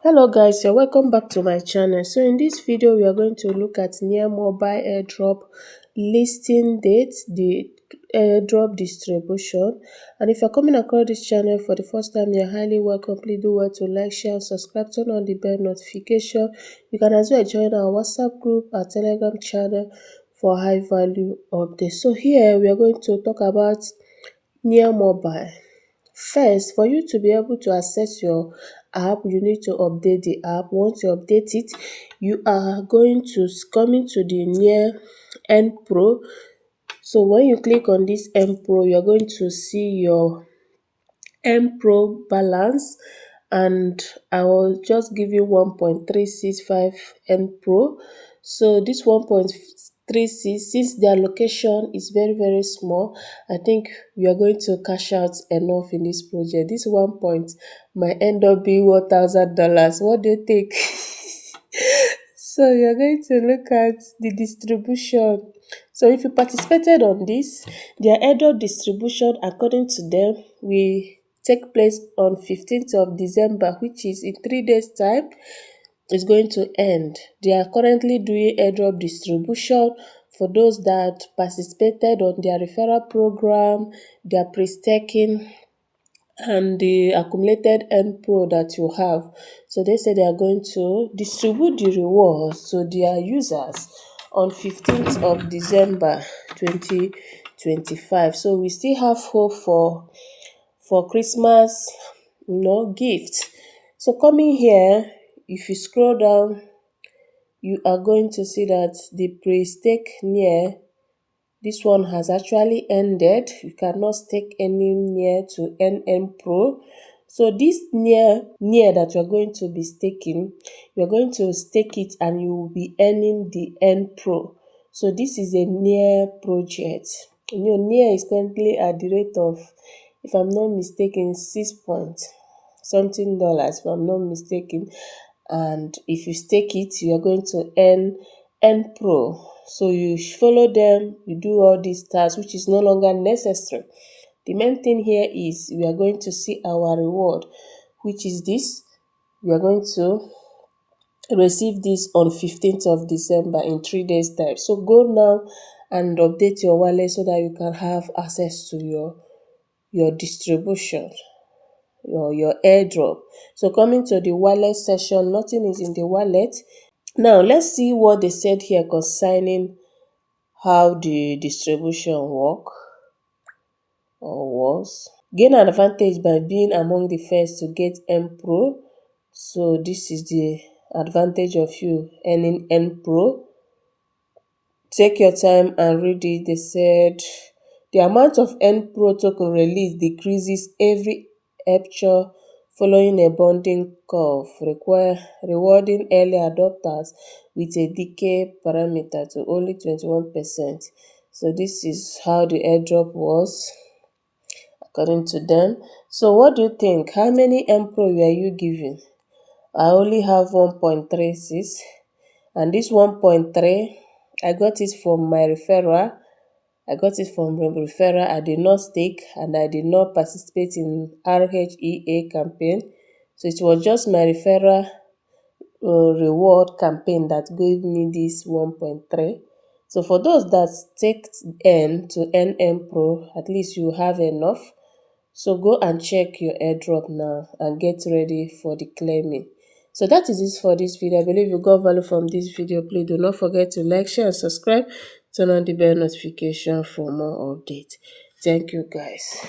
Hello guys, you're welcome back to my channel. So in this video we are going to look at near mobile airdrop listing date, the airdrop distribution. And if you're coming across this channel for the first time, you're highly welcome. Please do well to like, share, subscribe, turn on the bell notification. You can as well join our WhatsApp group, our Telegram channel for high value updates. So here we are going to talk about near mobile. First, for you to be able to access your app, you need to update the app. Once you update it, you are going to come into the near Npro. So when you click on this Npro, you're going to see your Npro balance, and I will just give you 1.365 Npro. So this 1.36, since their location is very small, I think we are going to cash out enough in this project. This 1 point might end up being $1,000. What do you think? So you're going to look at the distribution. So if you participated on this, their airdrop distribution, according to them, will take place on 15th of December, which is in 3 days time. It's going to end. They are currently doing airdrop distribution for those that participated on their referral program, their pre-staking, and the accumulated Npro that you have. So they say they are going to distribute the rewards to their users on 15th of December 2025. So we still have hope for Christmas, gift. So coming here, if you scroll down, you are going to see that the pre-stake near, this one has actually ended. You cannot stake any near to Npro. So this near that you're going to be staking, you're going to stake it and you will be earning the Npro. So this is a near project. Near is currently at the rate of, if I'm not mistaken, $6 if I'm not mistaken. And if you stake it, you are going to earn Npro. So you follow them, you do all these tasks, which is no longer necessary. The main thing here is we are going to see our reward, which is this. We are going to receive this on 15th of December in 3 days time. So go now and update your wallet so that you can have access to your distribution, your airdrop. So coming to the wallet section, nothing is in the wallet. Now let's see what they said here concerning how the distribution was. Gain an advantage by being among the first to get Npro. So this is the advantage of you earning Npro. Take your time and read it. They said the amount of Npro token released decreases every epoch following a bonding curve, rewarding early adopters with a decay parameter to only 21%. So this is how the airdrop was, according to them. So what do you think? How many Npro were you given? I only have 1.36, and this 1.3, I got it from my referral. I did not stake and I did not participate in RHEA campaign. So it was just my referral reward campaign that gave me this 1.3. So for those that take N to Npro, at least you have enough. So go and check your airdrop now and get ready for the claiming. So that is it for this video. I believe you got value from this video. Please do not forget to like, share, and subscribe. Turn on the bell notification for more updates. Thank you guys.